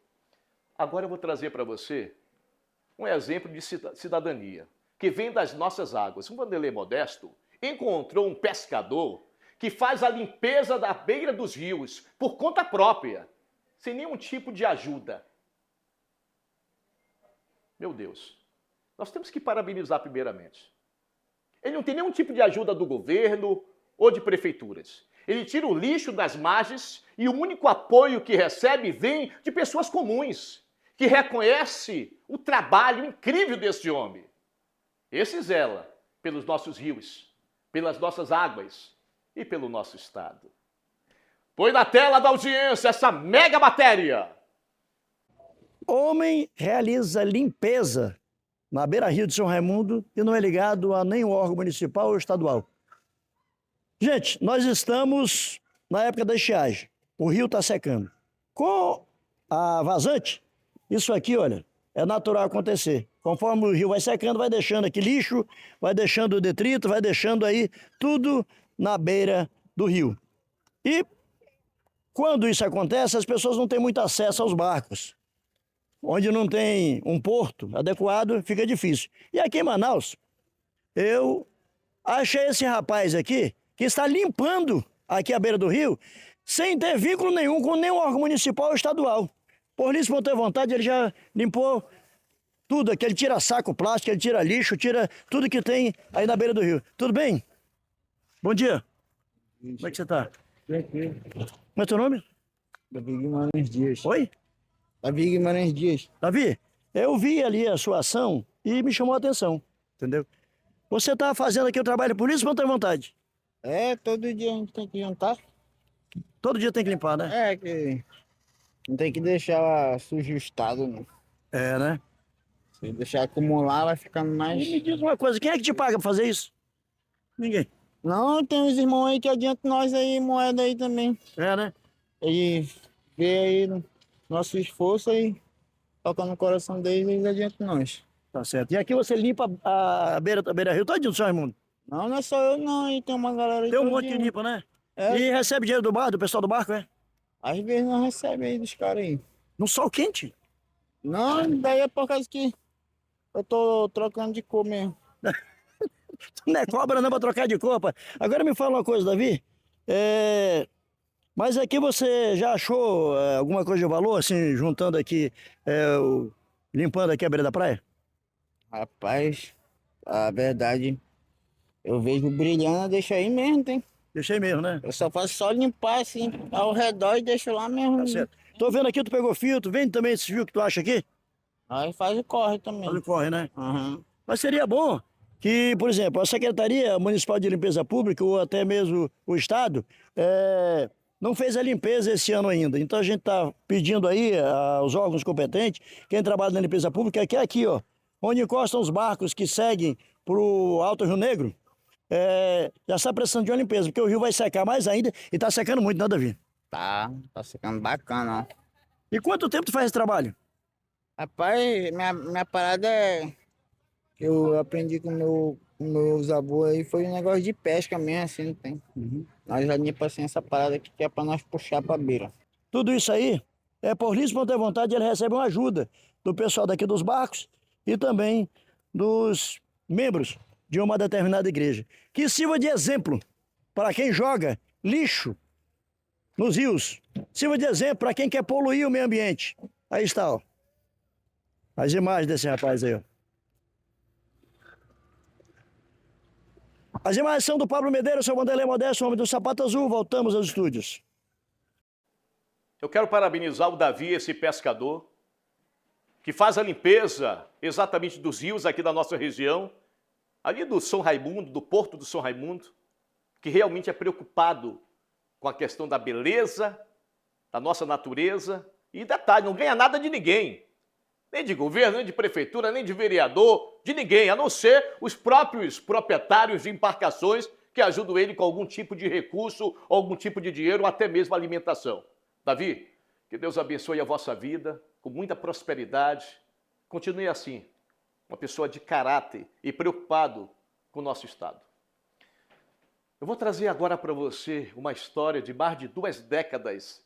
Agora eu vou trazer para você um exemplo de cidadania que vem das nossas águas. Um Vanderlei Modesto encontrou um pescador que faz a limpeza da beira dos rios por conta própria, sem nenhum tipo de ajuda. Meu Deus, nós temos que parabenizar primeiramente. Ele não tem nenhum tipo de ajuda do governo ou de prefeituras. Ele tira o lixo das margens e o único apoio que recebe vem de pessoas comuns, que reconhece o trabalho incrível desse homem. Esse zela pelos nossos rios, pelas nossas águas e pelo nosso estado. Põe na tela da audiência essa mega matéria. Homem realiza limpeza na beira-rio de São Raimundo e não é ligado a nenhum órgão municipal ou estadual. Gente, nós estamos na época da estiagem. O rio está secando. Com a vazante, isso aqui, olha, é natural acontecer. Conforme o rio vai secando, vai deixando aqui lixo, vai deixando detrito, vai deixando aí tudo na beira do rio. E quando isso acontece, as pessoas não têm muito acesso aos barcos. Onde não tem um porto adequado, fica difícil. E aqui em Manaus, eu achei esse rapaz aqui, que está limpando aqui a beira do rio, sem ter vínculo nenhum com nenhum órgão municipal ou estadual. Por isso, por ter vontade, ele já limpou tudo aqui. Ele tira saco plástico, ele tira lixo, tira tudo que tem aí na beira do rio. Tudo bem? Bom dia. Como é que você está? Tranquilo. Como é teu nome? Davi Guimarães Dias. Oi? Davi Guimarães Dias. Davi, eu vi ali a sua ação e me chamou a atenção, entendeu? Você está fazendo aqui o trabalho por isso ou tem vontade? Todo dia a gente tem que jantar. Todo dia tem que limpar, né? Que não tem que deixar sujo o estado, não. É, né? Se deixar acumular, vai ficando mais... E me diz uma coisa, quem é que te paga pra fazer isso? Ninguém. Não, tem uns irmãos aí que adiantam nós aí, moeda aí também. É, né? Eles vê aí nosso esforço aí, toca no coração deles e eles adiantam nós. Tá certo. E aqui você limpa a beira-rio todinho do São Raimundo? Não, não é só eu não, aí tem uma galera aí Tem um todo monte que dia. limpa, né? É. E recebe dinheiro do bar, do pessoal do barco, é? Às vezes nós recebemos aí dos caras aí. No sol quente? Não, daí é por causa que eu tô trocando de cor mesmo. Não é cobra não pra trocar de cor, rapaz. Agora me fala uma coisa, Davi. Mas aqui você já achou alguma coisa de valor, assim, juntando aqui, limpando aqui a beira da praia? Rapaz, a verdade, eu vejo brilhando, deixa aí mesmo, tem. Deixei mesmo, né? Eu só faço só limpar assim, ao redor e deixo lá mesmo. Tá certo. Tô vendo aqui, tu pegou fio, tu vende também esses fios que tu acha aqui? Aí faz o corre também. Ele corre, né? Uhum. Mas seria bom que, por exemplo, a Secretaria Municipal de Limpeza Pública ou até mesmo o Estado não fez a limpeza esse ano ainda. Então a gente está pedindo aí aos órgãos competentes, quem trabalha na limpeza pública, que é aqui, ó, onde encostam os barcos que seguem para o Alto Rio Negro, já está precisando de uma limpeza, porque o rio vai secar mais ainda e está secando muito, nada a ver. Tá ficando bacana, ó. E quanto tempo tu faz esse trabalho? Rapaz, minha parada que eu aprendi com meus avós aí foi um negócio de pesca mesmo, assim, não tem. Nós já limpa assim essa parada aqui que é pra nós puxar pra beira. Tudo isso aí é por livre e espontânea vontade, ele recebe uma ajuda do pessoal daqui dos barcos e também dos membros de uma determinada igreja. Que sirva de exemplo para quem joga lixo nos rios. Sirva de exemplo para quem quer poluir o meio ambiente. Aí está, ó. As imagens desse rapaz aí, ó. As imagens são do Pablo Medeiros, seu Vanderlei Modesto, homem do Sapato Azul. Voltamos aos estúdios. Eu quero parabenizar o Davi, esse pescador, que faz a limpeza exatamente dos rios aqui da nossa região, ali do São Raimundo, do Porto do São Raimundo, que realmente é preocupado com a questão da beleza, da nossa natureza. E detalhe, não ganha nada de ninguém. Nem de governo, nem de prefeitura, nem de vereador, de ninguém, a não ser os próprios proprietários de embarcações que ajudam ele com algum tipo de recurso, algum tipo de dinheiro, ou até mesmo alimentação. Davi, que Deus abençoe a vossa vida, com muita prosperidade. Continue assim, uma pessoa de caráter e preocupado com o nosso Estado. Eu vou trazer agora para você uma história de mais de 2 décadas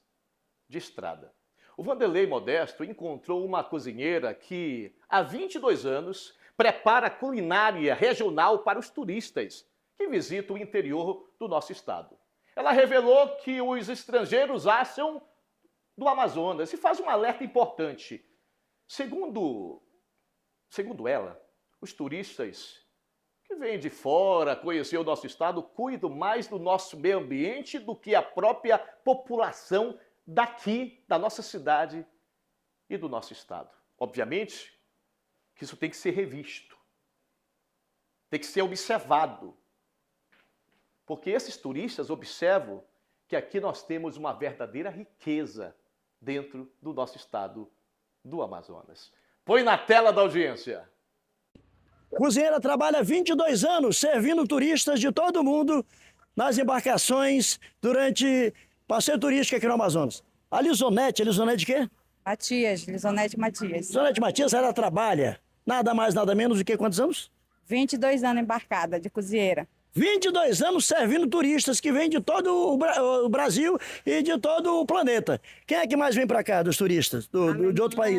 de estrada. O Vanderlei Modesto encontrou uma cozinheira que, há 22 anos, prepara culinária regional para os turistas que visitam o interior do nosso estado. Ela revelou que os estrangeiros acham do Amazonas e faz um alerta importante. Segundo ela, os turistas que vêm de fora conhecer o nosso estado cuidam mais do nosso meio ambiente do que a própria população daqui, da nossa cidade e do nosso estado. Obviamente que isso tem que ser revisto, tem que ser observado, porque esses turistas observam que aqui nós temos uma verdadeira riqueza dentro do nosso estado do Amazonas. Põe na tela da audiência. Cozinheira trabalha há 22 anos servindo turistas de todo o mundo nas embarcações durante passeio turístico aqui no Amazonas. A Lisonete de quê? Matias, Lisonete Matias. Lisonete Matias, ela trabalha nada mais, nada menos do que quantos anos? 22 anos embarcada de cozinheira. 22 anos servindo turistas que vêm de todo o Brasil e de todo o planeta. Quem é que mais vem para cá dos turistas de outro país?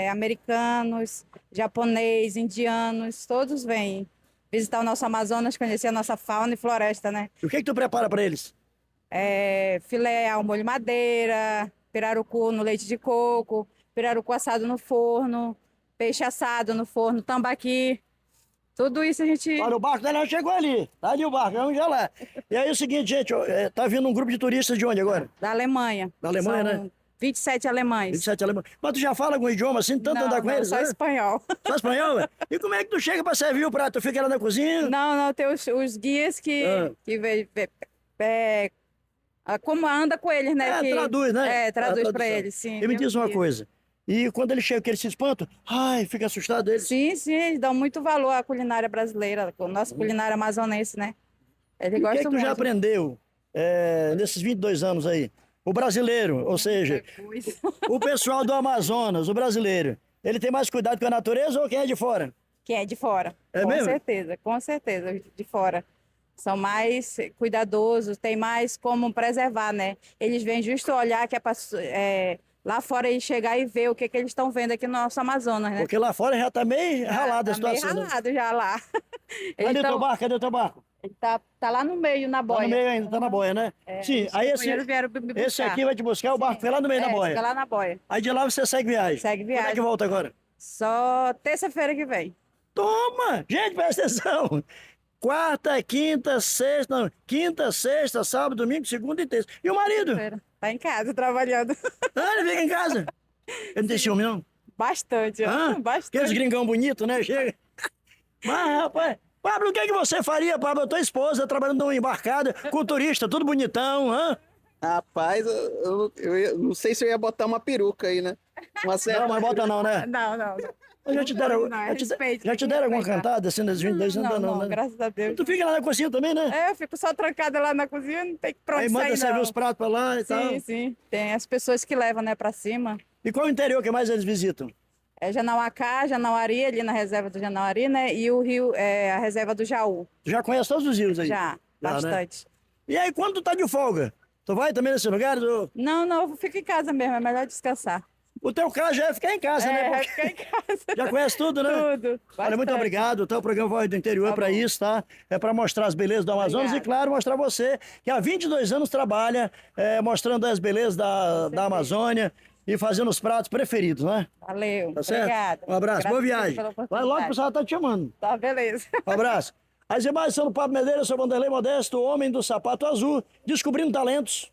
Americanos, japonês, indianos, todos vêm visitar o nosso Amazonas, conhecer a nossa fauna e floresta, né? E o que tu prepara para eles? Filé ao molho madeira, pirarucu no leite de coco, pirarucu assado no forno, peixe assado no forno, tambaqui. Tudo isso a gente... Olha, o barco dela chegou ali. Tá ali o barco, vamos já lá. E aí é o seguinte, gente, tá vindo um grupo de turistas de onde agora? Da Alemanha. Da Alemanha, São né? 27 alemães. 27 alemães. Mas tu já fala algum idioma assim, tanto andar com eles? Só né? espanhol. Só espanhol, velho? E como é que tu chega pra servir o prato? Tu fica lá na cozinha? Não, tem os guias que como anda com eles, né? Traduz, né? Traduz para eles, sim. E me diz uma coisa. E quando ele chega, que eles se espantam, ai, fica assustado eles? Sim, eles dão muito valor à culinária brasileira, a nossa culinária amazonense, né? Eles gostam muito. O que é que tu já muito. aprendeu nesses 22 anos aí? O brasileiro, ou seja, o pessoal do Amazonas, o brasileiro, ele tem mais cuidado com a natureza ou quem é de fora? Quem é de fora. É mesmo? Com certeza, de fora. São mais cuidadosos, tem mais como preservar, né? Eles vêm justo olhar que lá fora e chegar e ver o que eles estão vendo aqui no nosso Amazonas, né? Porque lá fora já tá meio ralado a situação. Meio ralado já lá. Cadê o teu barco? Ele tá lá no meio, na boia. Tá no meio ainda, tá na boia, né? Sim, aí esse aqui vai te buscar, o barco foi lá no meio da boia. Fica lá na boia. Aí de lá você segue viagem. Segue viagem. Quando é que volta agora? Só terça-feira que vem. Toma! Gente, presta atenção! Quarta, quinta, sexta, sábado, domingo, segunda e terça. E o marido? Tá em casa, trabalhando. Ele fica em casa. Ele não tem ciúme, não? Bastante, bastante. Aqueles gringão bonito, né? Chega. Mas, rapaz... Pablo, o que você faria, Pablo? A tua esposa trabalhando numa embarcada com turista, tudo bonitão, hã? Rapaz, eu não sei se eu ia botar uma peruca aí, né? Não, mas bota não, né? Não. Já te deram alguma cantada assim nesses 22 anos? Não, né? graças a Deus. Tu fica lá na cozinha também, né? Eu fico só trancada lá na cozinha, não tem que pronto aí manda servir os pratos pra lá e tal. Sim. Tem as pessoas que levam, né, pra cima. E qual o interior que mais eles visitam? Janauacá, Janauari, ali na reserva do Janauari, né? E o rio, a reserva do Jaú. Tu já conhece todos os rios aí? Já, bastante. Né? E aí, quando tu tá de folga, tu vai também nesse lugar? Não, eu fico em casa mesmo, é melhor descansar. O teu caso já é ficar em casa, né? vai Porque ficar em casa. já conhece tudo, né? Tudo. Olha, muito Bastante. obrigado. Tá, o programa Voz do Interior é Tá para bom. isso, tá? É para mostrar as belezas do Amazonas e, Obrigada. claro, mostrar você que há 22 anos trabalha mostrando as belezas da Amazônia e fazendo os pratos preferidos, né? Valeu. Tá certo? Obrigada. Um abraço, boa Agradecido viagem. pela Vai logo que o oportunidade. pessoal tá te chamando. Tá, beleza. Um abraço. As imagens são do Pablo Medeiros, eu sou Vanderlei Modesto, o homem do sapato azul, descobrindo talentos.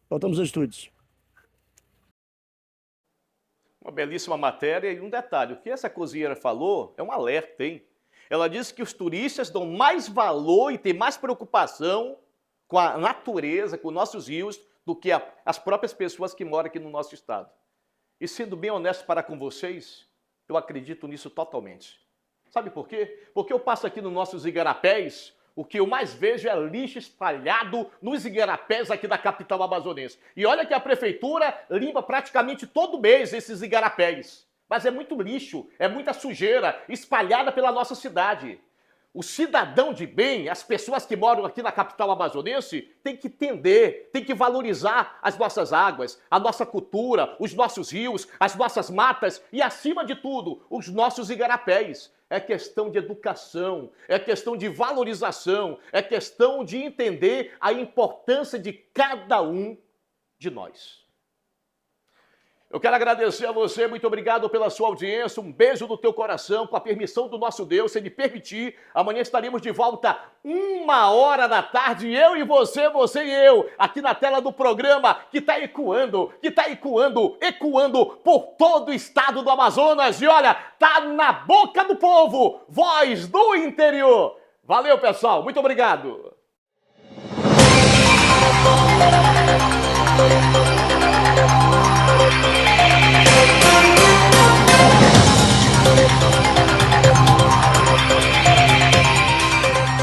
Voltamos aos estúdios. Uma belíssima matéria e um detalhe, o que essa cozinheira falou é um alerta, hein? Ela disse que os turistas dão mais valor e têm mais preocupação com a natureza, com nossos rios, do que as próprias pessoas que moram aqui no nosso estado. E sendo bem honesto para com vocês, eu acredito nisso totalmente. Sabe por quê? Porque eu passo aqui nos nossos igarapés, o que eu mais vejo é lixo espalhado nos igarapés aqui da capital amazonense. E olha que a prefeitura limpa praticamente todo mês esses igarapés. Mas é muito lixo, é muita sujeira espalhada pela nossa cidade. O cidadão de bem, as pessoas que moram aqui na capital amazonense, tem que entender, tem que valorizar as nossas águas, a nossa cultura, os nossos rios, as nossas matas e, acima de tudo, os nossos igarapés. É questão de educação, é questão de valorização, é questão de entender a importância de cada um de nós. Eu quero agradecer a você, muito obrigado pela sua audiência, um beijo no teu coração, com a permissão do nosso Deus, se ele permitir, amanhã estaremos de volta 1h da tarde, eu e você e eu, aqui na tela do programa, que está ecoando por todo o estado do Amazonas, e olha, tá na boca do povo, Voz do Interior. Valeu, pessoal, muito obrigado.